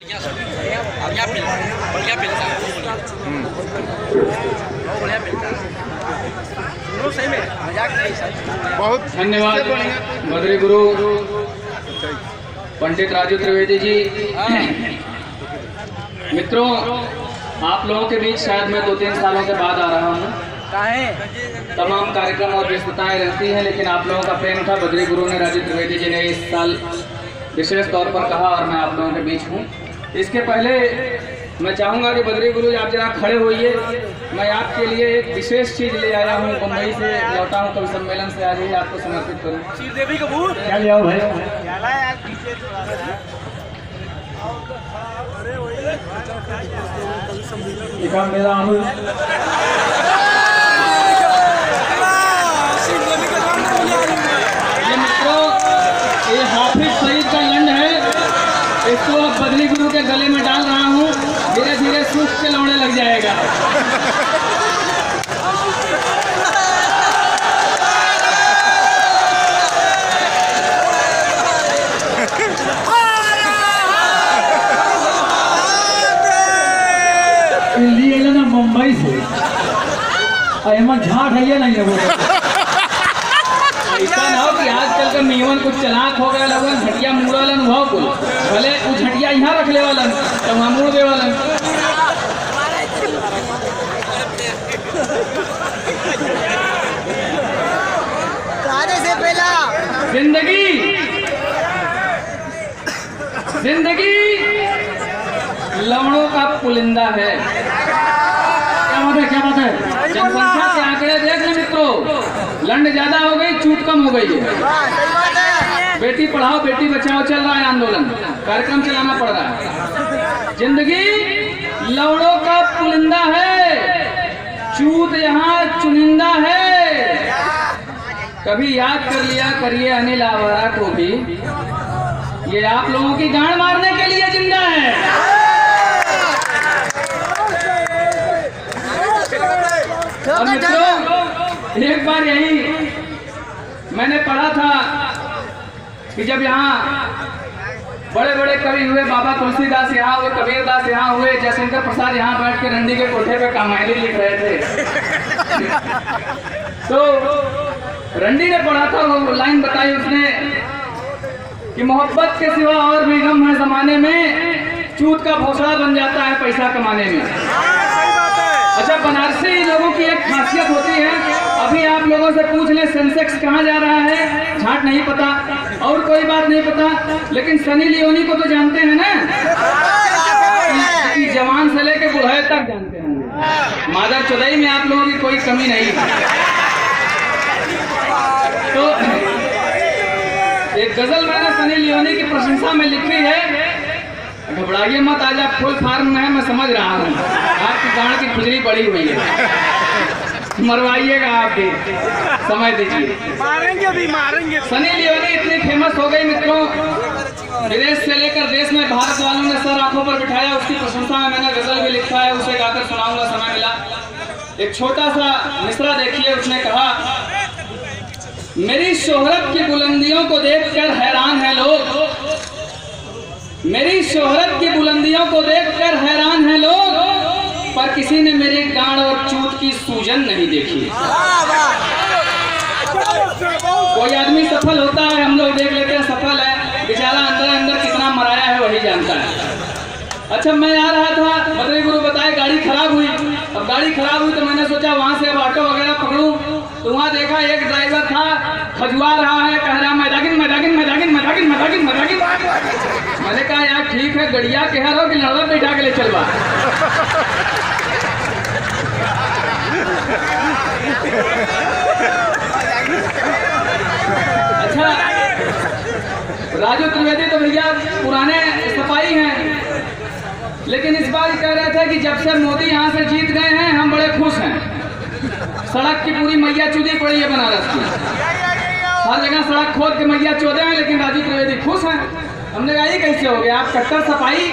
बढ़िया मिलता है। बहुत धन्यवाद बद्री गुरु पंडित राजू त्रिवेदी जी। मित्रों, आप लोगों के बीच शायद मैं 2-3 सालों के बाद आ रहा हूँ। तमाम कार्यक्रम और व्यस्तताएं रहती हैं, लेकिन आप लोगों का प्रेम था। बद्री गुरु ने, राजू त्रिवेदी जी ने इस साल विशेष तौर पर कहा और मैं आप लोगों के बीच हूँ। इसके पहले मैं चाहूँगा कि बद्री गुरु आप जरा खड़े होइए। मैं आपके लिए एक विशेष चीज़ ले आया हूँ। मुंबई से लौटा हूँ कवि सम्मेलन से, आज ही आपको समर्पित करूँ। क्या ले आओ भाई? मेरा ये मित्रों, ये हाफिज सईद का लंड है। इसको अब बद्री गुरु के गले में डाल रहा हूँ। धीरे धीरे सूख के लौड़ने लग जाएगा। लिए ना मुंबई से अहमद झाट है नहीं है वो। ऐसा ना हो कि आजकल का मीवन कुछ चलाक हो गया, लगन झटिया मुड़ वालन भाव को भले वो झटिया यहाँ रख ले वालन तो वहाँ मुड़ दे वालन। जिंदगी लवणों का पुलिंदा है। क्या बात है? जनसंख्या के आंकड़े देख ले मित्रों, लंड ज्यादा हो गई, चूत कम हो गई है। बेटी पढ़ाओ बेटी बचाओ चल रहा है आंदोलन, कार्यक्रम चलाना पड़ रहा है। जिंदगी लवणों का पुलिंदा है, चूत यहाँ चुनिंदा है। कभी याद कर लिया करिए अनिल आवारा को भी, ये आप लोगों की गांड मारने के लिए जिंदा है। और मित्रों, एक बार यही मैंने पढ़ा था कि जब यहाँ बड़े बड़े कवि हुए, बाबा तुलसीदास यहाँ हुए, कबीरदास यहाँ हुए, जयशंकर प्रसाद यहाँ बैठ के रंडी के कोठे पे कामायनी लिख रहे थे। तो रंडी ने पढ़ा था, वो लाइन बताई उसने कि मोहब्बत के सिवा और भी गम है जमाने में, चूत का भौसला बन जाता है पैसा कमाने में। अच्छा, बनारसी लोगों की एक खासियत होती है, अभी आप लोगों से पूछ ले सेंसेक्स कहाँ जा रहा है, झाट नहीं पता और कोई बात नहीं पता, लेकिन सनी लियोनी को तो जानते हैं ना, कि जवान से लेके बुढ़ाए तक जानते हैं। मादर चौधरी में आप लोगों की कोई कमी नहीं। तो एक गजल मैंने सनी लियोनी की प्रशंसा में लिखी है, घबराइए मत, आज आप फुल फार्म में है, मैं समझ रहा हूँ आपकी गांड की खुजली पड़ी हुई है, मरवाइएगा आप भी, समय दीजिए, मारेंगे भी मारेंगे। सनी लियोनी इतनी फेमस हो गई मित्रों, विदेश से लेकर देश में भारत वालों ने सर आंखों पर बिठाया। उसकी प्रशंसा में मैंने गजल भी लिखा है, उसे गाकर सुनाऊंगा समय मिला। एक छोटा सा मिसरा देखिए, उसने कहा, मेरी शोहरत की बुलंदियों को देखकर हैरान है लोग, मेरी शोहरत की बुलंदियों को देखकर हैरान है लोग, पर किसी ने मेरी गांड और चूत की सूजन नहीं देखी। कोई आदमी सफल होता है, हम लोग देख लेते हैं सफल है, बेचारा अंदर अंदर कितना मराया है वही जानता है। अच्छा, मैं आ रहा था, बद्री गुरु बताए गाड़ी खराब हुई। अब गाड़ी खराब हुई तो मैंने सोचा वहां से अब ऑटो वगैरह पकड़ूं, तो वहां देखा एक ड्राइवर था, खजुआ रहा है, कह रहा मैदागिन मैदागिन मैदागिन मैदागिन मैदागिन मैदागिन। मैंने कहा यार ठीक है, गड़िया कह रहा हो कि लड़वा बैठा के ले चलवा। अच्छा, राजू त्रिवेदी तो भैया पुराने सफाई हैं, लेकिन इस बार कह रहे थे कि जब से मोदी यहाँ से जीत गए हैं हम बड़े खुश हैं। सड़क की पूरी मैया चुदी पड़ी है बनारस की, हर जगह सड़क खोद के मैया चौदे हैं, लेकिन राजू त्रिवेदी खुश हैं। हमने कहा ये कैसे हो गया, आप कट्टर सफाई,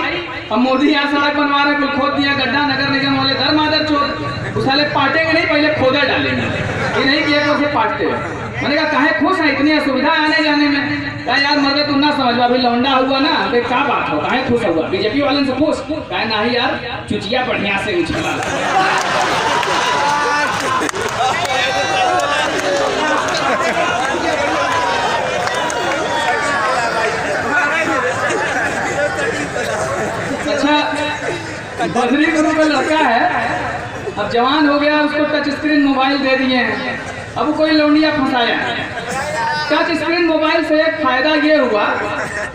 अब मोदी यहाँ सड़क बनवा रहे, कुल खोद दिया गड्ढा, नगर निगम वाले मादर चोर, उस साले पाटेंगे नहीं, पहले खोदे डालेंगे, ये नहीं कि एक से पाटते। मैंने कहा काहे खुश है, इतनी असुविधा आने जाने में? कहा यार मर्दे तुम ना समझ, अभी लौंडा हुआ ना तो क्या बात हो, काहे खुश हुआ? बीजेपी वाले से खुश? कहा नहीं यार, चुचिया बढ़िया से उछला। अच्छा, बद्री गुरु का लड़का है, अब जवान हो गया, उसको टच स्क्रीन मोबाइल दे दिए हैं। अब कोई लौंडिया फंसाया। टच स्क्रीन मोबाइल से एक फायदा ये हुआ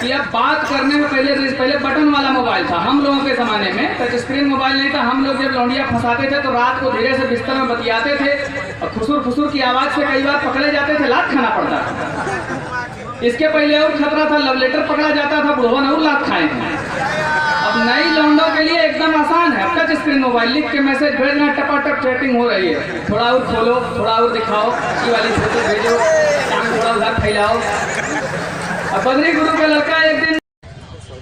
कि अब बात करने में पहले बटन वाला मोबाइल था। हम लोगों के ज़माने में टच स्क्रीन मोबाइल नहीं था। हम लोग जब लौंडिया फंसाते थे तो रात को धीरे से बिस्तर में बतियाते थे और फुसुर फुसुर की आवाज़ से कई बार पकड़े जाते थे, लात खाना पड़ता था। इसके पहले और खतरा था, लव लेटर पकड़ा जाता था, बुढ़वा और लात खाए। अब नई लौंडों के लिए एकदम आसान है, टच स्क्रीन मोबाइल, लिख के मैसेज भेजना, टपाटप चैटिंग हो रही है। थोड़ा और खोलो, थोड़ा और दिखाओ, ये वाली फोटो भेजो, थोड़ा उधर फैलाओ। अब बद्री गुरु का लड़का एक दिन,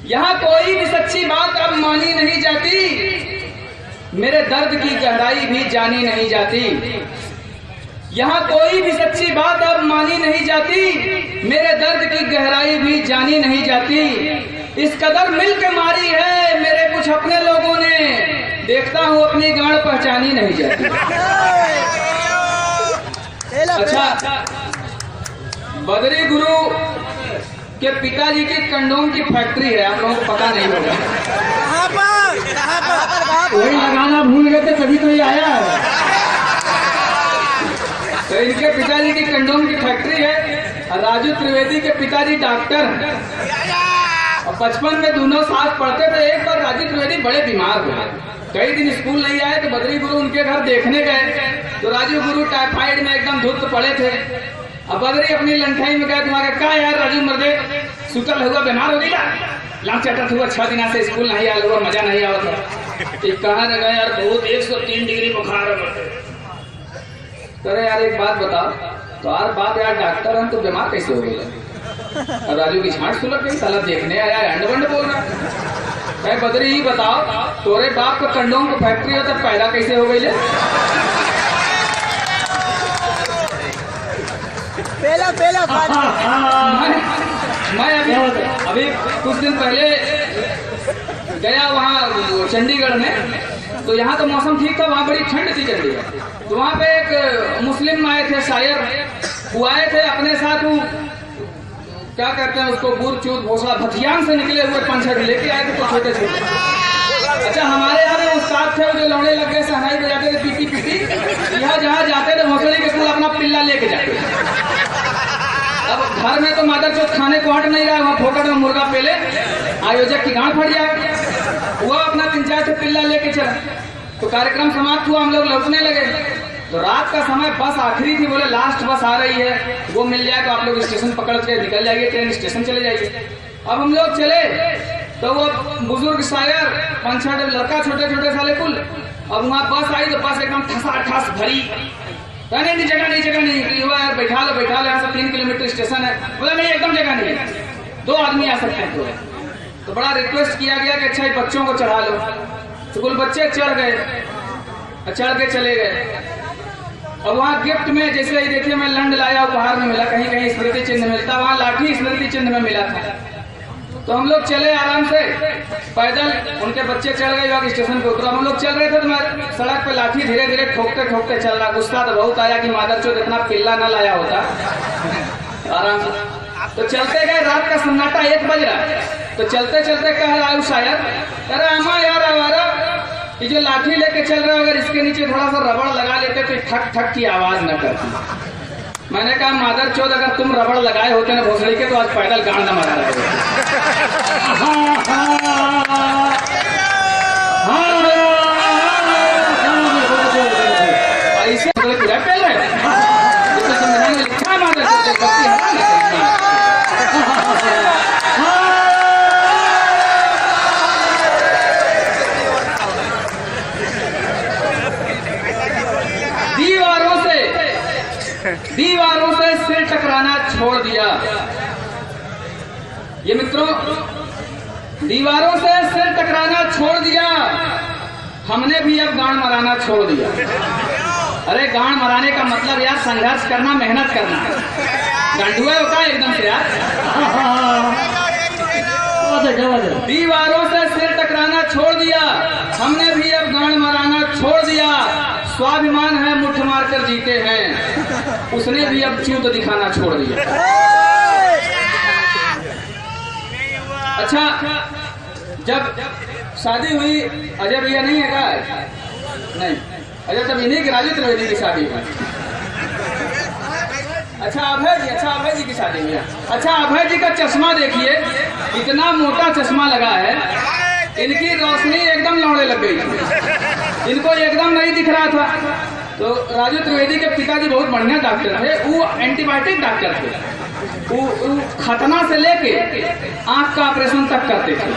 यहाँ कोई भी सच्ची बात अब मानी नहीं जाती, मेरे दर्द की गहराई भी जानी नहीं जाती। यहाँ कोई भी सच्ची बात अब मानी नहीं जाती, मेरे दर्द की गहराई भी जानी नहीं जाती। इस कदर मिलके मारी है मेरे कुछ अपने लोगों ने, देखता हूँ अपनी गांड पहचानी नहीं जाती। अच्छा, बद्री गुरु के पिताजी की कंडोम की फैक्ट्री है, आप लोगों को पता नहीं होगा। वही लगाना भूल गए थे तभी तो ये आया है। तो इनके पिताजी की कंडोम की फैक्ट्री है। राजू त्रिवेदी के पिताजी डॉक्टर हैं और बचपन में दोनों साथ पढ़ते थे। एक बार राजू त्रिवेदी बड़े बीमार हुए, कई दिन स्कूल नहीं आए तो बद्री गुरु उनके घर देखने गए तो राजू गुरु टाइफाइड में एकदम धुत पड़े थे। अब बद्री अपनी लंठाई में गए, तुम्हारे क्या यार राजू मर्दे सुतल हुआ बीमार हो गया, लाख चटत हुआ, 6 दिन से स्कूल नहीं आया हुआ, मजा नहीं आवत है। कहा लगा यार बहुत 103 डिग्री बुखार है। करे यार एक बात बताओ, तो यार बात यार डॉक्टर हम तो बीमार कैसे हो गए? और राजू की छांट सुलग गई, साला देखने आया अंडबंड बोल रहा। कहे बद्री ही बताओ, तोरे बाप का कंडोम को फैक्ट्री हो तो पैदा कैसे हो गई? पहला मैं अभी कुछ दिन पहले गया वहाँ चंडीगढ़ में, तो यहाँ तो मौसम ठीक था, वहाँ बड़ी ठंड थी चंडीगढ़। तो वहाँ पे एक मुस्लिम आए थे, शायर, वो आए थे अपने साथ, वो क्या कहते हैं उसको, बूर चूत भोसड़ा भथियान से निकले हुए 5-6 लेके आए थे, तो छोटे छोटे। अच्छा, हमारे यहाँ में उस्ताद थे जो लौड़े लग गए, सहनाई बजाते थे पीटी पीटी, यहाँ जहाँ जाते थे भोसड़ी के कुल अपना पिल्ला लेके जाते थे। अब घर में तो मादर चौथ खाने को हट नहीं रहा, वहाँ फोकट में मुर्गा पेले, आयोजक की गांठ फट जाए, वो अपना 3-4 पिल्ला लेके चला। तो कार्यक्रम समाप्त हुआ, हम लोग लौटने लगे। तो रात का समय, बस आखिरी थी, बोले लास्ट बस आ रही है, वो मिल जाए तो आप लोग स्टेशन पकड़ के निकल जाइए, ट्रेन स्टेशन चले जाइए। अब हम लोग चले तो वो बुजुर्ग शायर 5-6 लड़का, छोटे छोटे साले कुल। अब वहाँ बस आई तो बस एकदम ठसा भरी, नहीं जगह नहीं हुआ यार, बैठा लो यहाँ से 3 किलोमीटर स्टेशन है। बोला नहीं एकदम जगह नहीं है, 2 आदमी आ सकते हैं। तो बड़ा रिक्वेस्ट किया गया कि अच्छा ये बच्चों को चढ़ा लो। तो कुल बच्चे चढ़ गए, चढ़ के चले गए। अब वहाँ गिफ्ट में जैसे ही देखिए मैं लंड लाया, उपहार में मिला, कहीं कहीं स्मृति चिन्ह मिलता, वहाँ लाठी स्मृति चिन्ह में मिला था। तो हम लोग चले आराम से पैदल, उनके बच्चे चढ़ गए, वहाँ स्टेशन पे उतरा। हम लोग चल रहे थे तो मैं सड़क पे लाठी धीरे धीरे ठोकते ठोकते चल रहा। गुस्सा तो बहुत आया कि मादर चोद इतना पिल्ला न लाया होता आराम से। तो चलते गए, रात का सन्नाटा 1 बज रहा। तो चलते चलते कह रहा है शायर, अरे अम्मा यार हमारा ये जो लाठी लेके चल रहे हो, अगर इसके नीचे थोड़ा सा रबड़ लगा लेते तो ठक ठक की आवाज न करती। मैंने कहा मादर चौथ अगर तुम रबड़ लगाए होते ना भोसड़ी के तो आज पैदल गांड मारा रहे। ऐसे पूरा पहल रहे लिखा है मादर चौथ। दीवारों से सिर टकराना छोड़ दिया। ये मित्रों, दीवारों से सिर टकराना छोड़ दिया, हमने भी अब गांड मराना छोड़ दिया। अरे गांड मराने का मतलब यार संघर्ष करना, मेहनत करना। गांडुआ होता है एकदम से यार। दीवारों से सिर टकराना छोड़ दिया हमने भी, अब गांड मराना छोड़ दिया। स्वाभिमान है मुठ मारकर जीते हैं, उसने भी अब चूत दिखाना छोड़ दिया। अच्छा, जब शादी हुई, अजय भैया नहीं है क्या? नहीं, अजय तब इन्हीं की राजू त्रिवेदी की शादी हुई। अच्छा अभय जी की शादी हुई। अच्छा, अभय जी का चश्मा देखिए, इतना मोटा चश्मा लगा है, इनकी रोशनी एकदम लौड़े लग गई थी, इनको एकदम नहीं दिख रहा था। तो राजू त्रिवेदी के पिताजी बहुत बढ़िया डॉक्टर थे, वो एंटीबायोटिक डॉक्टर थे, वो खतना से लेके आंख का ऑपरेशन तक करते थे,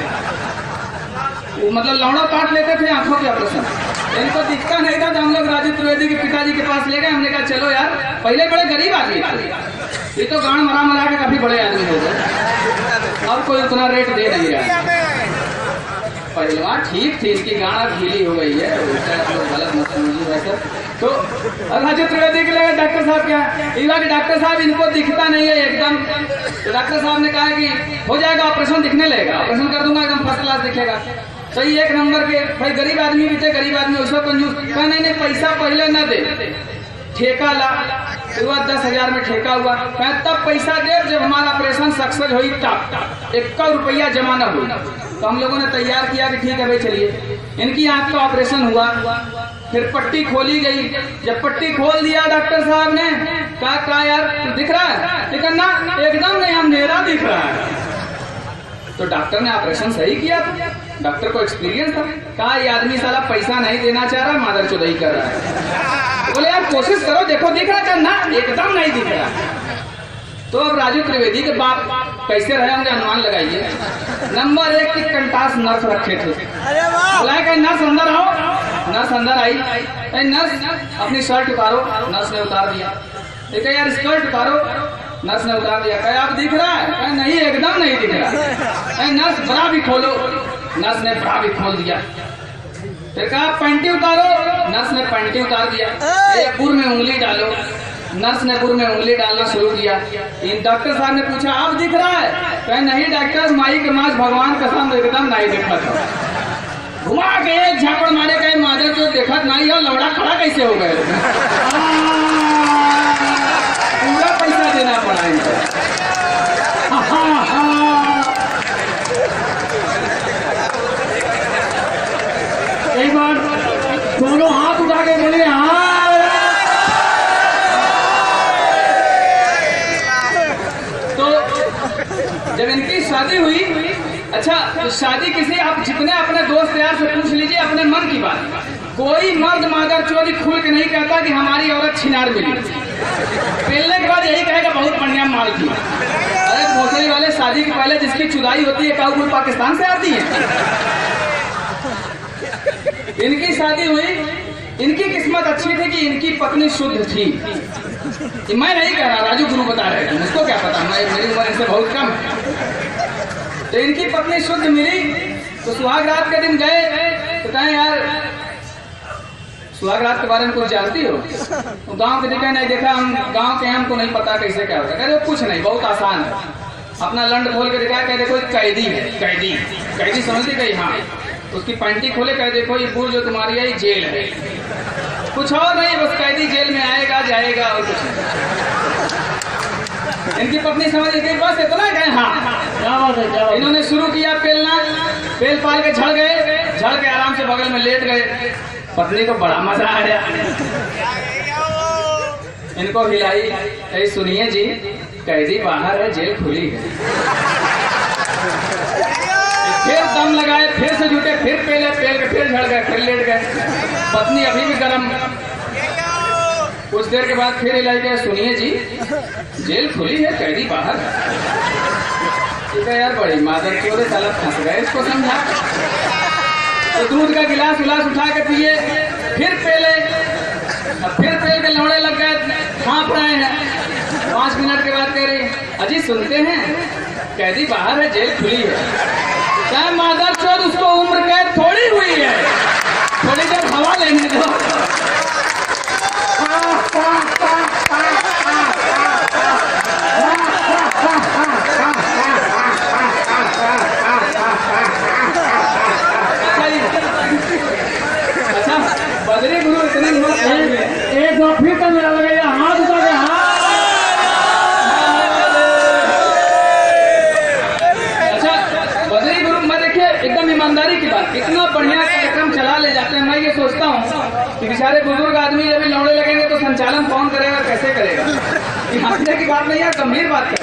वो मतलब लौड़ा काट लेते थे आंखों के ऑपरेशन। इनको दिखता नहीं था, तो हम लोग राजू त्रिवेदी के पिताजी के पास ले गए। हमने कहा चलो यार, पहले बड़े गरीब आदमी थे, ये तो गांड मरा के काफी बड़े आदमी हो गए, अब कोई उतना रेट दे नहीं रहा। पहलवान ठीक थी, इनकी गांड गीली हो गई है, गलत मत समझिए वैसे। तो राजू त्रिवेदी के लगे डॉक्टर साहब क्या है, डॉक्टर साहब इनको दिखता नहीं है एकदम। तो डॉक्टर साहब ने कहा कि हो जाएगा ऑपरेशन, दिखने लगेगा, ऑपरेशन कर दूंगा, एकदम फर्स्ट क्लास दिखेगा। सही, एक नंबर के भाई। गरीब आदमी भी थे, गरीब आदमी उसको कंजूस कहा नहीं पैसा पहले न दे, ठेका ला। फिर 10,000 में ठेका हुआ, कहा तब पैसा दे जब हमारा ऑपरेशन सक्सेस हुई, तब 1 रुपया जमा न हुई। तो हम लोगों ने तैयार किया कि ठीक है भाई चलिए। इनकी आंख का ऑपरेशन हुआ, फिर पट्टी खोली गई। जब पट्टी खोल दिया डॉक्टर साहब ने कहा यार दिख रहा है? लेकिन ना, एकदम नहीं, अंधेरा दिख रहा है। तो डॉक्टर ने ऑपरेशन सही किया था, डॉक्टर को एक्सपीरियंस था। कहा ये आदमी साला पैसा नहीं देना चाह रहा, मादर चौधरी कर रहा है। बोले यार कोशिश करो, देखो दिख रहा है? ना, एकदम नहीं दिख रहा। तो अब राजू त्रिवेदी के बाप कैसे रहे होंगे, अनुमान लगाइए। नंबर 1 की कंटास नर्स रखे थे। बुलाया कहीं नर्स अंदर आओ। नर्स अंदर आई, नर्स अपनी शर्ट उतारो। नर्स ने उतार दिया। ठीक है यार, स्कर्ट उतारो। नर्स ने उतार दिया। कहे आप दिख रहा है? कहे नहीं, एकदम नहीं दिख रहा। नर्स बड़ा भी खोलो। नर्स ने बड़ा भी खोल दिया। फिर कहा पैंटी उतारो। नर्स ने पैंटी उतार दिया। बुर में उंगली डालो। नर्स ने बुर में उंगली डालना शुरू किया। डॉक्टर साहब ने पूछा आप दिख रहा है? कहे नहीं डॉक्टर, माई के मास भगवान कसम एकदम नहीं दिखा था। घुमा के एक झापड़ मारे, कहे मादर जो देखा नहीं हो, लौड़ा खड़ा कैसे हो गए? पूरा पैसा देना पड़ा इनको। एक बार दोनों हाथ उठा के बोले हाँ। तो जब इनकी शादी हुई, अच्छा तो शादी किसी, आप जितने अपने दोस्त यार से पूछ लीजिए अपने मन की बात, कोई मर्द मादर चोरी खुल के नहीं कहता कि हमारी औरत छिनार मिली। पेलने के बाद यही कहेगा बहुत बढ़िया माल थी। अरे भोसड़ी वाले, शादी के पहले जिसकी चुदाई होती है काऊ पाकिस्तान से आती है। इनकी शादी हुई, इनकी किस्मत अच्छी थी कि इनकी पत्नी शुद्ध थी। मैं नहीं कह रहा, राजू गुरु बता रहे थे, मुझको क्या पता, मेरी उम्र इनसे बहुत कम है। तो इनकी पत्नी शुद्ध मिली। तो सुहाग रात के दिन गए तो कहें यार सुहाग रात के बारे में कुछ जानती हो? तो गांव के दिखा नहीं देखा, हम गांव के हमको नहीं पता कैसे क्या होता है। कुछ नहीं, बहुत आसान है। अपना लंड खोल के दिखाया, कह देखो कैदी है। कैदी समझती गई? हाँ। उसकी पैंटी खोले, कह देखो ये बुर जो तुम्हारी है ये जेल है। कुछ और नहीं, बस कैदी जेल में आएगा जाएगा और कुछ नहीं। इनकी पत्नी समझ गई बस इतना कहे हाँ। इन्होंने शुरू किया पेलना, पेल पाल के झड़ गए, झड़ के आराम से बगल में लेट गए। पत्नी को बड़ा मजा आया, इनको हिलाई, ऐ सुनिए जी कैदी बाहर है, जेल खुली है। फिर दम लगाए, फिर से जुटे, फिर पेले, पेल के फिर झड़ गए, फिर लेट गए। पत्नी अभी भी गर्म। कुछ देर के बाद फिर हिलाई गए, सुनिए जी जेल खुली है, कैदी बाहर है। यार बड़ी मादर चोरे साला फंस गए, इसको समझा। तो दूध का गिलास उलास उठा के पिए, फिर पेले, फिर पेल के लौड़े लग गए, हाँप रहे हैं। 5 मिनट के बाद कह रही अजी सुनते हैं कैदी बाहर है, जेल खुली है। क्या मादर चोर, उसको उम्र कैद थोड़ी हुई है, थोड़ी देर हवा लेने दो। मेरा लगे हाथ उठा के अच्छा बद्री ग्रुप में देखिए एकदम ईमानदारी की बात, इतना बढ़िया कार्यक्रम चला ले जाते हैं। मैं ये सोचता हूँ कि बेचारे बुजुर्ग आदमी जब लौड़े लगेंगे तो संचालन कौन करेगा, कैसे करेगा। ये हंसने की बात नहीं है, गंभीर बात है।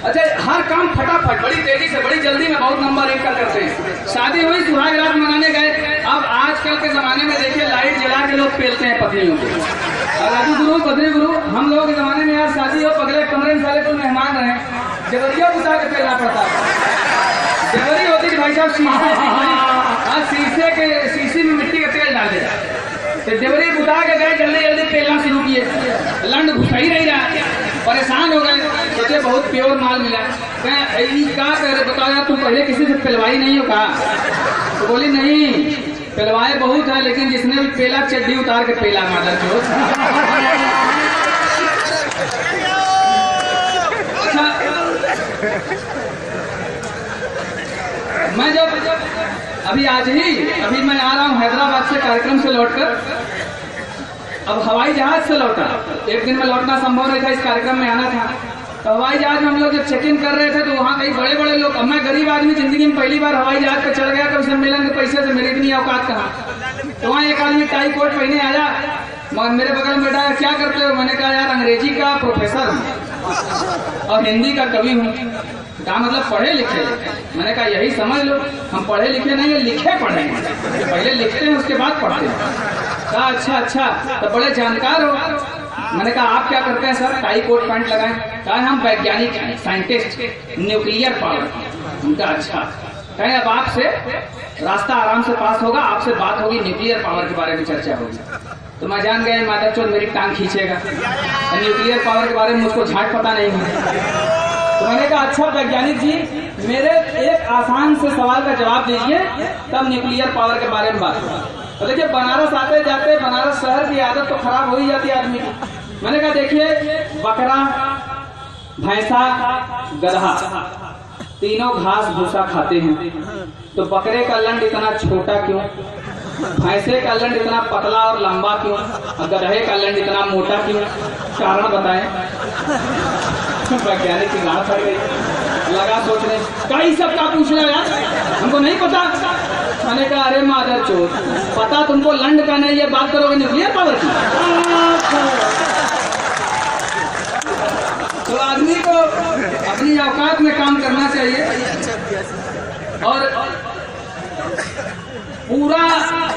अच्छा हर काम फटाफट बड़ी तेजी से बड़ी जल्दी में बहुत नंबर 1 का करते हैं। शादी हुई, सुहाग रात मनाने गए। अब आजकल के जमाने में देखिए लाइट जला के लोग पेलते हैं पत्नियों को। राजू गुरु बद्री गुरु हम लोगों के जमाने में यार शादी हो पगले कमरे में साले कोई मेहमान रहे जबरिया बुता के पेलना पड़ता था। जबरी होती थी भाई साहब शीशे में मिट्टी का तेल डाल दे तो जबरी बुता के गए, जल्दी जल्दी पेलना शुरू किए। लंड घुसा ही नहीं रहा, परेशान हो गए, सोचे बहुत प्योर माल मिला। क्या कह रहे बताओ यार, तुम पहले किसी से पिलवाई नहीं हो कहा? तो बोली नहीं पिलवाए बहुत है, लेकिन जिसने भी पेला चड्डी उतार के पेला मादर को। अच्छा मैं जब अभी अभी मैं आ रहा हूँ हैदराबाद से कार्यक्रम से लौटकर, अब हवाई जहाज से लौटा। एक दिन में लौटना संभव नहीं था, इस कार्यक्रम में आना था। तो हवाई जहाज में हम लोग जब चेक इन कर रहे थे तो वहाँ कई बड़े बड़े लोग, अब मैं गरीब आदमी जिंदगी में पहली बार हवाई जहाज पे चढ़ गया, कभी सम्मेलन के पैसे से मेरी इतनी औकात कहाँ। तो वहाँ एक आदमी टाई कोट पहने आया, मेरे बगल में बैठा, क्या करते हो? मैंने कहा यार अंग्रेजी का प्रोफेसर हूँ और हिंदी का कवि हूँ। क्या मतलब पढ़े लिखे? मैंने कहा यही समझ लो, हम पढ़े लिखे नहीं है, लिखे पढ़े हैं। पहले लिखते हैं उसके बाद पढ़ते हैं। कहा अच्छा तो बड़े जानकार हो। मैंने कहा आप क्या करते हैं सर? टाई कोट पैंट लगाएं। कहा हम वैज्ञानिक हैं, साइंटिस्ट, न्यूक्लियर पावर। उनका अच्छा। कहें अब आपसे रास्ता आराम से पास होगा, आपसे बात होगी, न्यूक्लियर पावर के बारे में चर्चा होगी। तो मैं जान गया माता चोद मेरी टांग खींचेगा, न्यूक्लियर पावर के बारे में मुझको झाट पता नहीं है। तो मैंने कहा अच्छा वैज्ञानिक जी, मेरे एक आसान से सवाल का जवाब दीजिए, तब न्यूक्लियर पावर के बारे में बात होगा। तो देखिए बनारस आते जाते बनारस शहर की आदत तो खराब हो ही जाती है आदमी की। मैंने कहा देखिए बकरा, भैंसा, गधा तीनों घास भूसा खाते हैं, तो बकरे का लंड इतना छोटा क्यों, भैंसे का लंड इतना पतला और लंबा क्यों, और गधे का लंड इतना मोटा क्यों? कारण बताएं। वैज्ञानिक की गांठ फट गई, लगा सोचने कई सब का पूछना यार, हमको नहीं पता। मैंने कहा अरे मादर चोद, पता तुमको लंड का नहीं, ये बात करोगे न्यूक्लियर पावर की। तो आदमी को अपनी औकात में काम करना चाहिए। और पूरा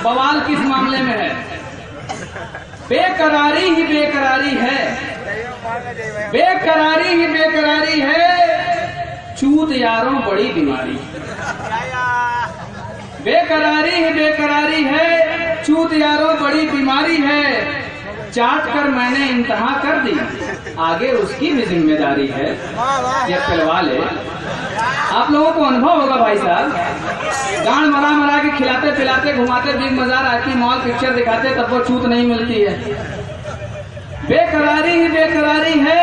बवाल किस मामले में है? बेकरारी ही बेकरारी है, बेकरारी ही बेकरारी है, चूत यारों बड़ी बीमारी। बेकरारी ही बेकरारी है, चूत यारों बड़ी बीमारी है, चाट कर मैंने इंतहा कर दी, आगे उसकी भी जिम्मेदारी है, ये पिलवा ले। आप लोगों को अनुभव होगा भाई साहब, गांड मरा मरा के खिलाते पिलाते घुमाते बिग बाजार आती मॉल पिक्चर दिखाते, तब वो चूत नहीं मिलती है। बेकरारी ही बेकरारी है,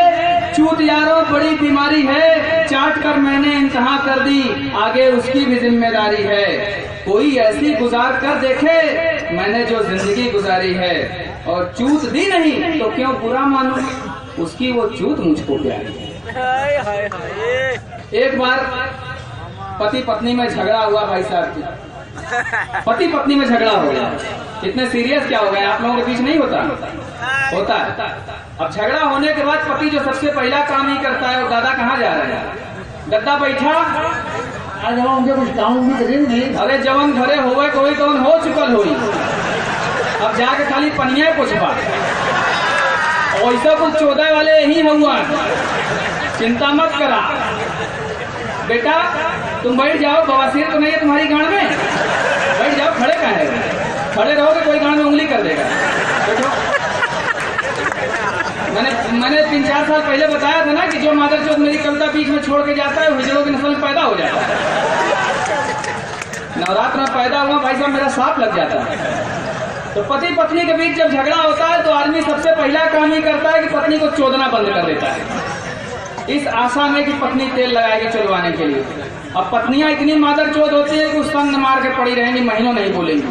चूत यारों बड़ी बीमारी है, चाट कर मैंने इंतहा कर दी, आगे उसकी भी जिम्मेदारी है। कोई ऐसी गुजार कर देखे मैंने जो जिंदगी गुजारी है, और चूत दी नहीं तो क्यों बुरा मानूं, उसकी वो चूत मुझको प्यारी है। एक बार पति पत्नी में झगड़ा हुआ भाई साहब की, पति पत्नी में झगड़ा हो गया। इतने सीरियस क्या हो गए? आप लोगों के बीच नहीं होता है। अब झगड़ा होने के बाद पति जो सबसे पहला काम ही करता है, वो दादा कहाँ जा रहे हैं? गद्दा बैठा, उनके कुछ काम भी नहीं। अरे जवन घरे होवे कोई तो हो चुकल हुई, अब जाके खाली पनिया पूछवा, ऐसा कुछ 14 वाले यही हुआ, चिंता मत करा बेटा, तुम बैठ जाओ, बवासीर तो नहीं है तुम्हारी गांड में, बैठ जाओ, खड़े कहाँ है? खड़े रहोगे कोई गांड में उंगली कर देगा। मैंने 3-4 साल पहले बताया था ना कि जो मादर चौथ मेरी कविता बीच में छोड़ के जाता है, हिजड़ों की नस्ल में पैदा हो जाता है। नवरात्र में पैदा हुआ भाई साहब, मेरा सांप लग जाता है। तो पति पत्नी के बीच जब झगड़ा होता है तो आदमी सबसे पहला काम ही करता है कि पत्नी को चोदना बंद कर देता है, इस आशा में कि पत्नी तेल लगाएगी चुलवाने के लिए। अब पत्नियां इतनी मादर चोद होती है कि उस संग मार के पड़ी रहेंगी, महीनों नहीं बोलेंगी।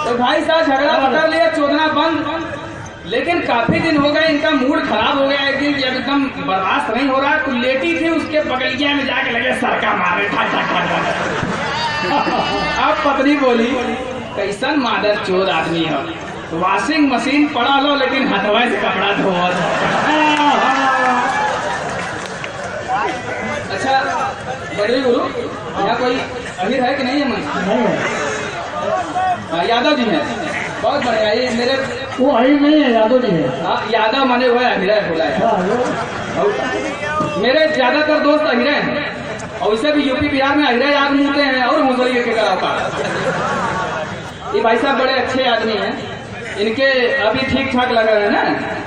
तो भाई साहब झगड़ा कर लिया, चोदना बंद, लेकिन काफी दिन हो गए, इनका मूड खराब हो गया। एक दिन जब एकदम बर्दाश्त नहीं हो रहा तो लेटी थी, उसके बगलिया में जाके लगे सरका मारे ठा ठा ठा ठा। अब पत्नी बोली कैसन मादर चोर आदमी हो, वॉशिंग मशीन पड़ा लो लेकिन हथवा से कपड़ा धोआ। अच्छा बड़े गुरु, यहाँ कोई अमीर है कि नहीं है? मन यादव जी है, बहुत बढ़िया। ये मेरे वो अहिर नहीं है, यादव जी है। हाँ यादव माने हुआ है, अहिरा बोला है। मेरे ज्यादातर दोस्त अहिरे हैं, और वैसे भी यूपी बिहार में अहिरा याद मिलते हैं और मुसलिम के कराता। ये भाई साहब बड़े अच्छे आदमी हैं, इनके अभी ठीक ठाक लगा है ना।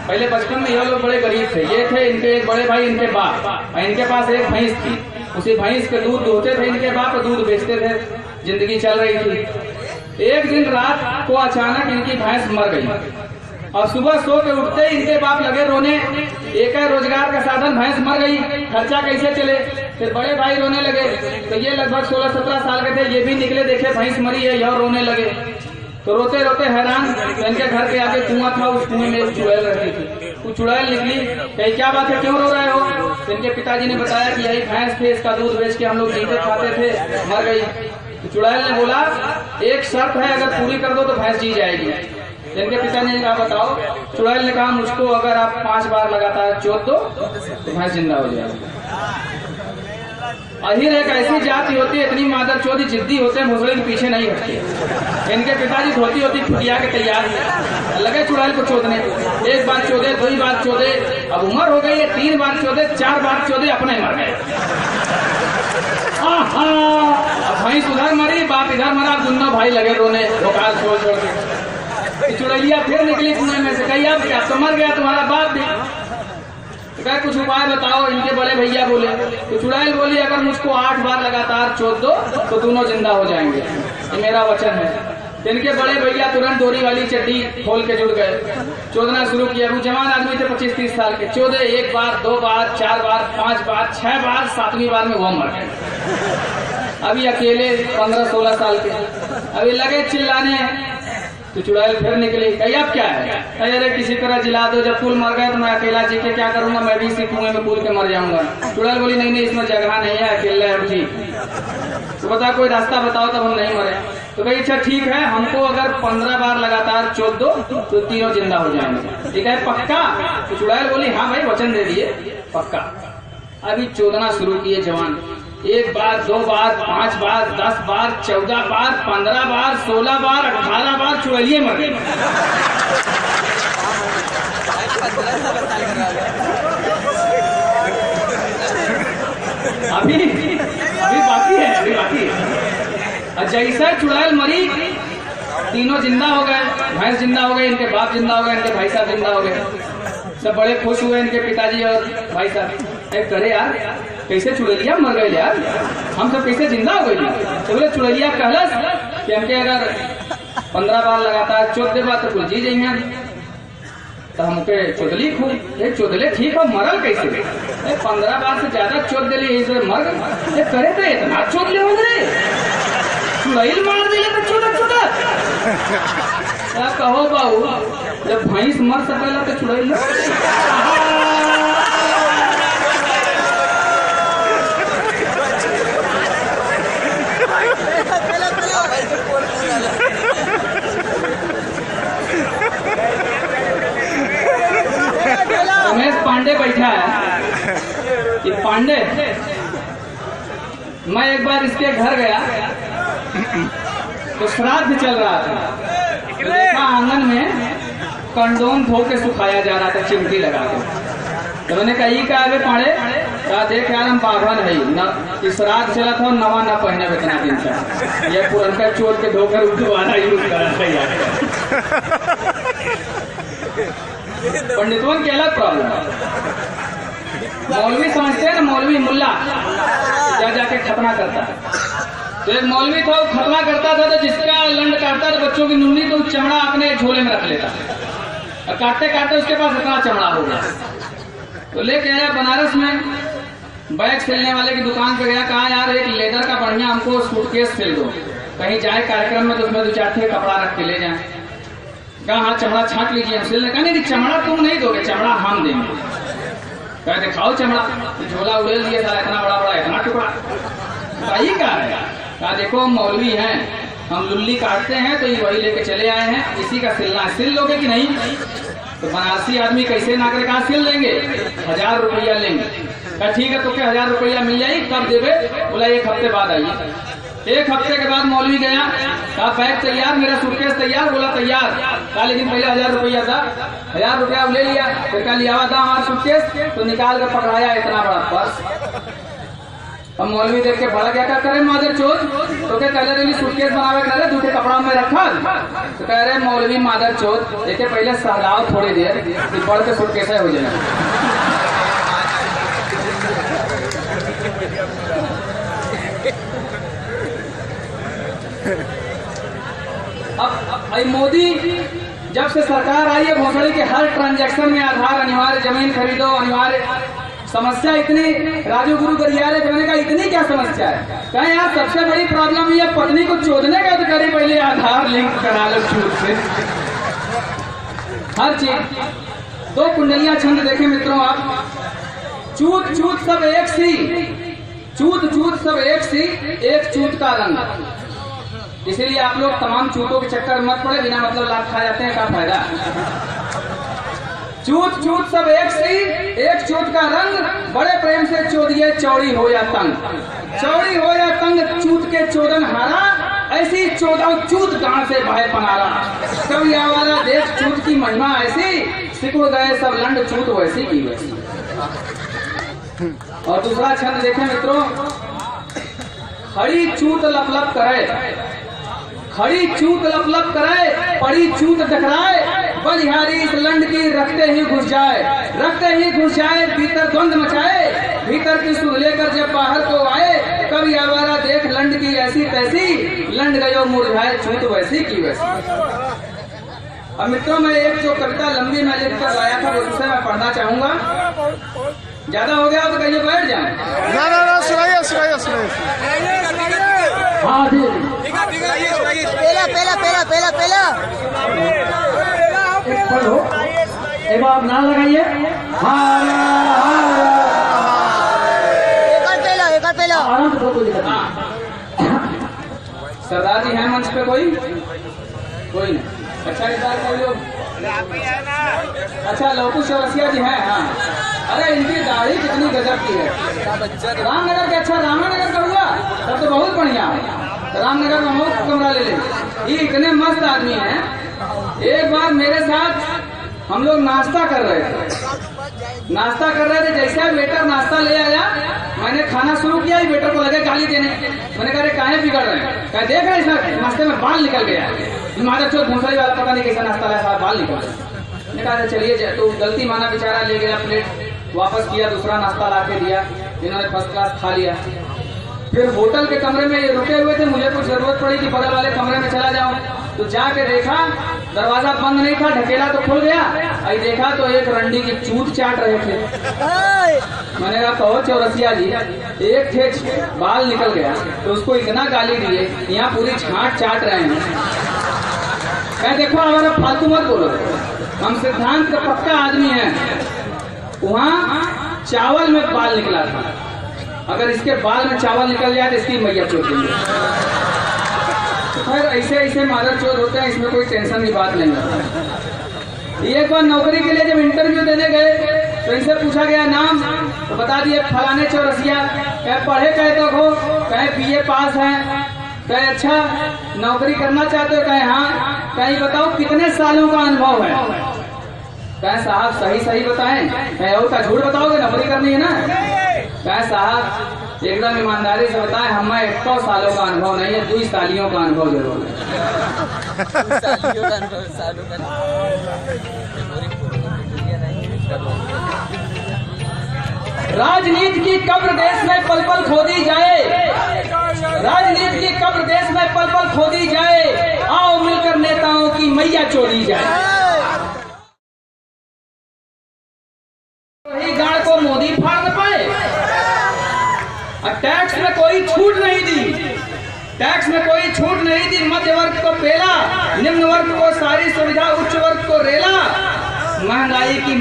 पहले बचपन में ये लोग बड़े गरीब थे, ये थे इनके एक बड़े भाई, इनके बाप, इनके पास एक भैंस थी। उसी भैंस के दूध दोहते थे इनके बाप, दूध बेचते थे, जिंदगी चल रही थी। एक दिन रात को अचानक इनकी भैंस मर गई, और सुबह सो के उठते ही इनके बाप लगे रोने। एक है रोजगार का साधन, भैंस मर गई, खर्चा कैसे चले। फिर बड़े भाई रोने लगे, तो ये लगभग 16-17 साल के थे, ये भी निकले, देखे भैंस मरी है, यह रोने लगे। तो रोते रोते हैरान, तो इनके घर के आगे कुआं था, उस कुएं में चुड़ैल रहती थी। वो चुड़ैल निकली, कही क्या बात है, क्यों रो रहे हो? तो इनके पिताजी ने बताया कि यही भैंस थे, इसका दूध बेच के हम लोग जीते खाते थे, मर गई। तो चुड़ैल ने बोला एक शर्त है, अगर पूरी कर दो तो भैंस जी जाएगी। इनके पिता ने कहा बताओ? चुड़ैल ने कहा मुझको अगर आप 5 बार लगातार चोट दो तो भैंस जिंदा हो जाएगी। अहिर एक ऐसी जाति होती है, इतनी मादर चौधरी जिद्दी होते हैं, मुसलिम के पीछे नहीं हटते। इनके पिताजी धोती होती फुटिया के तैयार लगे चुड़ैल को चोदने। एक बार चोदे, 2 बार चोदे, अब उम्र हो गई है, 3 बार चोदे, 4 बार चोदे, अपने मर गए। अब भैंस उधर मरी, बाप इधर मरा, दोनों भाई लगे रोने, भोकाल छोड़ छोड़ के। चुड़ैलिया फिर निकली कुएं में से, कही अब क्या, तो मर गया तुम्हारा बाप भी, क्या कुछ उपाय बताओ? इनके बड़े भैया बोले। तो चुड़ैल बोली अगर मुझको 8 बार लगातार चोद दो तो दोनों जिंदा हो जाएंगे, ये मेरा वचन है। इनके बड़े भैया तुरंत डोरी वाली चड्डी खोल के जुड़ गए, चोदना शुरू किया। वो जवान आदमी थे 25-30 साल के, चोदे 1 बार, 2 बार, 4 बार, 5 बार, 6 बार, 7वीं बार में वो मर गए। अभी अकेले 15-16 साल के, अभी लगे चिल्लाने। तो चुड़ैल फिर निकली, कही अब क्या है? अरे किसी तरह जिला दो, जब फूल मर गए तो मैं अकेला जी के क्या करूंगा, मैं भी इसी कुएं में कूद के मर जाऊंगा। चुड़ैल बोली नहीं इसमें जगह नहीं है, अकेले हम जी, तो बता कोई रास्ता बताओ तब हम नहीं मरे। तो कही अच्छा ठीक है, हमको अगर 15 बार लगातार चोद दो तो तीनों जिंदा हो जाएंगे। ठीक है पक्का? तो चुड़ैल बोली हाँ भाई वचन दे दिए, पक्का। अभी चोदना शुरू किए जवान, 1 बार, 2 बार, 5 बार, 10 बार, 14 बार, 15 बार, 16 बार, 18 बार, चुड़ैलिए मर गए। अभी बाकी है, अभी बाकी है। जैसा चुड़ैल मरी तीनों जिंदा हो गए, भैंस जिंदा हो गए, इनके बाप जिंदा हो गए, इनके भाई साहब जिंदा हो गए। सब बड़े खुश हुए इनके पिताजी और भाई साहब। करे यार कैसे चुड़ैलिया मर गए यार, हम सब कैसे जिंदा हो गए? तो बोले चुड़ैलिया कहलस कि हमके अगर 15 बार लगातार चोद देबा तो कुल जी जाइए। तो हमके चोदली खूब, चोदले ठीक है, मरल कैसे? 15 बार से ज्यादा चोद दिली इसे मर गए। करे तो इतना चोद ले रे, चुड़ैल मार दिले तो चोदत क्या कहो बाबू, जब भैंस मर सकेला तो चुड़ैल रमेश पांडे बैठा है कि पांडे, मैं एक बार इसके घर गया तो श्राद्ध चल रहा था, तो देखा आंगन में कंडोम धो के सुखाया जा रहा था चिमटी लगा के। तो मैंने कही का आगे पाड़े कहा देख यार हम बाभन है न, श्राद्ध चला था नवा न पहने इतना दिन से, ये पुरनका चोर के धोकर दोबारा यूज करा था। पंडितों की अलग प्रॉब्लम है, मौलवी समझते हैं ना, मौलवी मुल्ला जा जाके खतना करता है। तो एक मौलवी था, वो खतना करता था तो जिसका लंड काटता था बच्चों की नुन्नी तो चमड़ा अपने झोले में रख लेता, और काटते काटते उसके पास इतना चमड़ा हो गया। तो लेके आया बनारस में, बैग सिलने वाले की दुकान पे गया, कहा यार एक लेदर का बढ़िया हमको सूटकेस सिल दो, कहीं जाए कार्यक्रम में तो उसमें 2-4 कपड़ा रख के ले जाए। कहा हाँ चमड़ा छांट लीजिए। सिल ने कहा नहीं चमड़ा तुम नहीं दोगे, चमड़ा हम देंगे। कहा दिखाओ चमड़ा। झोला उड़ेल दिया था, इतना बड़ा बड़ा इतना टुकड़ा। बताइए क्या है? कहा देखो हम मौलवी हैं, हम लुल्ली काटते हैं तो ये वही लेके चले आए हैं, इसी का सिलना है। सिल लोगे कि नहीं? तो बनारसी आदमी कैसे नागरिक कहा सिल लेंगे? 1000 रुपया लेंगे। कहा ठीक है, तो क्या 1000 रुपया मिल जाएगी, कब देवे? बोला 1 हफ्ते बाद आइए। 1 हफ्ते के बाद मौलवी गया, कहा बैग तैयार, मेरा सूटकेस तैयार? बोला तैयार। कहा लेकिन पहले 1000 रुपया था। 1000 रुपया ले लिया। फिर कहा लिया हुआ था हमारा सूटकेस, तो निकाल कर पकड़ाया इतना बड़ा पर्स। अब मौलवी देख के भड़क गया, क्या करे मादर चोद, तो क्या कह रहे सूटकेस बनावे कर रहे दूसरे कपड़ा में रखा। तो कह रहे मौलवी मादर चोद, देखे पहले सहलाओ थोड़ी देर कि बढ़ के सूटकेस हो जाए। अब मोदी जब से सरकार आई है घोषणा के हर ट्रांजैक्शन में आधार अनिवार्य, जमीन खरीदो अनिवार्य। समस्या इतनी, राजू गुरु गरियारे मैंने कहा इतनी क्या समस्या है? कहें यार सबसे बड़ी प्रॉब्लम ये पत्नी को चोदने का तो करे, पहले आधार लिंक करा लो छूट से। हर चीज 2 कुंडलियां छंद देखे मित्रों आप। चूत चूत सब एक सी, चूत चूत सब एक सी, एक चूत का रंग। इसीलिए आप लोग तमाम चूतों के चक्कर मत पड़े, बिना मतलब लाभ खा जाते हैं, क्या फायदा? चूत चूत सब एक सी, एक चूत का रंग, बड़े प्रेम से चोदिए चौड़ी हो या तंग, चौड़ी हो या तंग चूत के चोदन हारा, ऐसी चोदाओ चूत गांव से बाहर पनारा। कभी आवारा देख चूत की महिमा ऐसी, सिकुड़ गए सब लंड चूत वैसी की वैसी। और दूसरा छंद देखें मित्रों, खड़ी चूत लप लप करे, खड़ी चूत लप लप करे, पड़ी चूत टकराए, बलिहारी इस लंड की रखते ही घुस जाए, रखते ही घुस जाए, भीतर द्वंद मचाए, भीतर की सुध लेकर जब बाहर को आए, कभी आवारा देख लंड की ऐसी तैसी, लंड गयो मुरझाए चूत वैसी की वैसी। अब मित्रों मैं एक जो कविता लंबी मैं लिख कर लाया था उससे मैं पढ़ना चाहूंगा। ज्यादा हो गया तो कहीं बैठ जाए। ना सुनाइए सुनाइए सुनाइए। हाँ जी पहला पढ़ो, एक बार नाम लगाइए। एक और पहला आराम से कोई दिक्कत नहीं। सरदार जी हैं मंच पे? कोई नहीं। अच्छा इस बार कोई लोग, अच्छा लौकू चौरसिया जी हैं। हाँ अरे इनकी दाढ़ी कितनी गजब की है। रामनगर के, अच्छा रामनगर का हुआ तब तो बहुत बढ़िया है। रामनगर में मुफ्त कमरा ले ले। ये इतने मस्त आदमी हैं। एक बार मेरे साथ हम लोग नाश्ता कर रहे थे, जैसे वेटर नाश्ता ले आया, मैंने खाना शुरू किया, वेटर को लगे गाली देने। मैंने कहा काहे बिगड़ रहे हैं? कहा देख रहे सर नाश्ते में बाल निकल गया। माता चोट भूसड़ी वाला पता नहीं कैसा नाश्ता लाया, बाल निकल गया। मैंने कहा चलिए, तो गलती माना बेचारा, ले गया प्लेट वापस किया, दूसरा नाश्ता ला के दिया, इन्होंने फर्स्ट क्लास खा लिया। फिर होटल के कमरे में ये रुके हुए थे, मुझे कुछ जरूरत पड़ी कि बगल वाले कमरे में चला जाऊं, तो जाके देखा दरवाजा बंद नहीं था, ढकेला तो खुल गया। आई देखा तो एक रंडी की चूत चाट रहे थे। मैंने कहा कहो चौरसिया जी, एक थे बाल निकल गया तो उसको इतना गाली दिए, यहाँ पूरी छाट चाट रहे हैं। कह देखो हमारा फालतू मत बोलो, हम सिद्धांत का पक्का आदमी है। वहाँ चावल में बाल निकला था, अगर इसके बाल में चावल निकल जाए तो इसकी मैया चोट देंगे। खैर ऐसे ऐसे मादर चोर होते हैं, इसमें कोई टेंशन की बात नहीं है। एक बार नौकरी के लिए जब इंटरव्यू देने गए तो इनसे पूछा गया नाम, तो बता दिए फलाने चौरसिया। कहे पढ़े कहे तो हो, कहे BA पास हैं। कहे अच्छा नौकरी करना चाहते हो? कहे हाँ। कहे बताओ कितने सालों का अनुभव है? कहे साहब सही सही बताएं। कहे और का झूठ बताओगे, नौकरी करनी है ना? कहे साहब एकदम ईमानदारी से बताएं, हमें 100 सालों का अनुभव नहीं है, 2 सालियों का अनुभव जरूर है। राजनीति की कब्र देश में पल पल खोदी जाए, राजनीति की कब्र देश में पल पल खोदी जाए, आओ मिलकर नेताओं की मैया चोरी जाए। वही गाड़ को मोदी फाड़ न पाए। टैक्स में कोई छूट नहीं दी, टैक्स में कोई छूट नहीं दी, मध्य वर्ग को पेला, निम्न वर्ग को सारी सुविधा, उच्च महंगाई की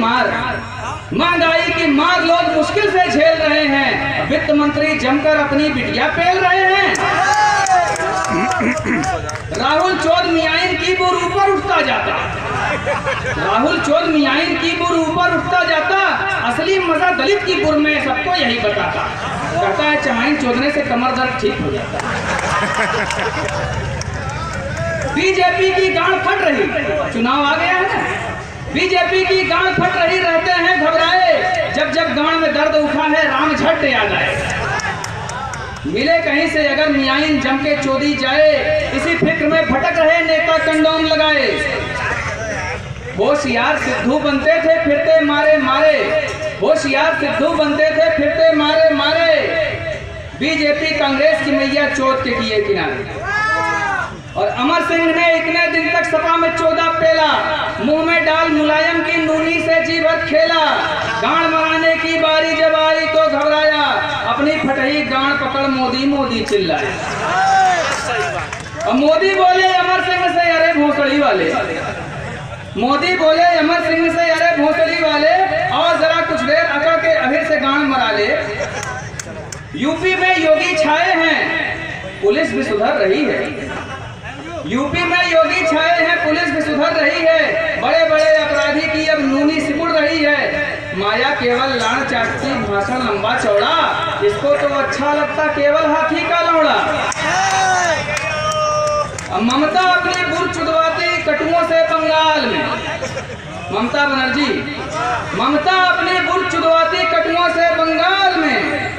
मार लोग मुश्किल से झेल रहे हैं। वित्त मंत्री जमकर अपनी बिटिया पेल रहे हैं। राहुल चौध मियाइन की बुर ऊपर उठता जाता। असली मजा दलित की बुर में सबको यही बताता। कहता है चमाइन चोदने से कमर दर्द ठीक हो जाता। बीजेपी की गांड फट रही, चुनाव आ गया है ना। बीजेपी की गांड फट रही, रहते हैं घबराए। जब जब गांड में दर्द उठा है राम झट याद आए। मिले कहीं से अगर मियाइन जम के चोदी जाए, इसी फिक्र में भटक रहे नेता कंडोम लगाए। होशियार सिद्धू बनते थे फिरते मारे मारे। बीजेपी कांग्रेस की मैया चोद के किए किनारे। और अमर सिंह ने इतने दिन तक सपा में 14 पेला, मुंह में डाल मुलायम की नूनी से जी भर खेला। गांड मराने की बारी जब आई तो घबराया, अपनी फटही गांड पकड़ मोदी चिल्लाया। और मोदी बोले अमर सिंह से अरे भोसड़ी वाले, और जरा कुछ देर अकड़ के अहिर से गांड मरा ले। यूपी में योगी छाए हैं, पुलिस भी सुधर रही है। बड़े बड़े अपराधी की अब नूनी सिकुड़ रही है। माया केवल लाड़ चाटती, भाषण लंबा चौड़ा, इसको तो अच्छा लगता केवल हाथी का लौड़ा। ममता अपनी बुर चुदवाती कटुओं से बंगाल में। ममता बनर्जी अपनी बुर चुदवाती कटुओं से बंगाल में।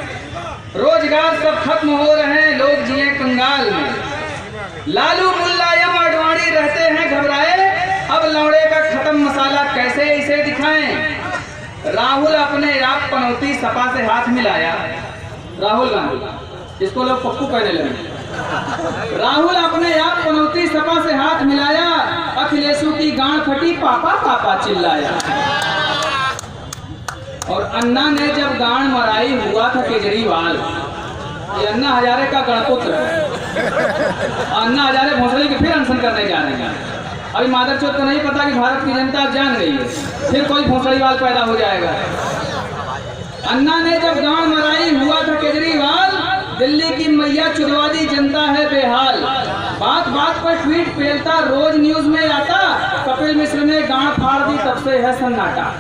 रोजगार सब खत्म हो रहे हैं, लोग जिए कंगाल में। लालू मुलायम आडवाणी रहते हैं घबराए, अब लौड़े का खत्म मसाला कैसे इसे दिखाएं। राहुल अपने आप पनौती सपा से हाथ मिलाया। राहुल गांधी, जिसको लोग पप्पू कहने लगे। राहुल अपने आप पनौती सपा से हाथ मिलाया। अखिलेशु की गांड फटी, पापा चिल्लाया। और अन्ना ने जब गांड मराई, हुआ था केजरीवाल। ये अन्ना हजारे का गणपुत्र है। अन्ना हजारे भोसड़ी के फिर अनशन करने जा रहे हैं। अभी मादर चौथ को नहीं पता कि भारत की जनता जान गई है, फिर कोई भोसड़ीवाल पैदा हो जाएगा। अन्ना ने जब गांड मराई, हुआ था केजरीवाल। दिल्ली की मैया चुदवादी जनता है बेहाल। बात बात पर ट्वीट फैलता, रोज न्यूज में आता। कपिल मिश्र ने गांड फाड़ दी, तब से है सन्नाटा।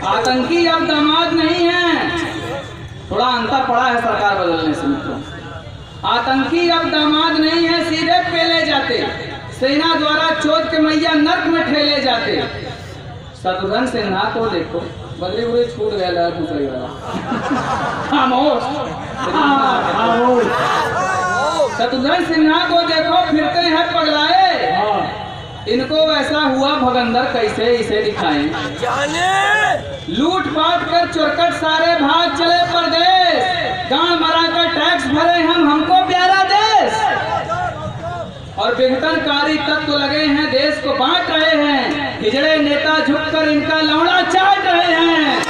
आतंकी अब दामाद नहीं है, थोड़ा अंतर पड़ा है सरकार बदलने से मित्रों। आतंकी अब दामाद नहीं है, सीधे पेले जाते। सेना द्वारा चोद के मैया नर्क में ठेले जाते। शत्रुघ्न सिन्हा को देखो, बदली बुरी छूट गया दूसरे वाला। खामोश। शत्रुघ्न सिन्हा को देखो, फिरते हैं पगलाए। इनको वैसा हुआ भगंदर, कैसे इसे दिखाएं। लूट पाट कर चुरकट सारे भाग चले परदेश। गांड मरा कर टैक्स भरे हमको प्यारा देश। और विघटनकारी तत्व लगे हैं, देश को बांट रहे हैं। हिजड़े नेता झुककर इनका लौड़ा चाट रहे हैं।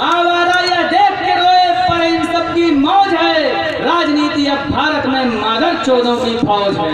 आवारा यह देख के रोए, पर इन सब की मौज है। राजनीति अब भारत में मादर चौधों की फौज है।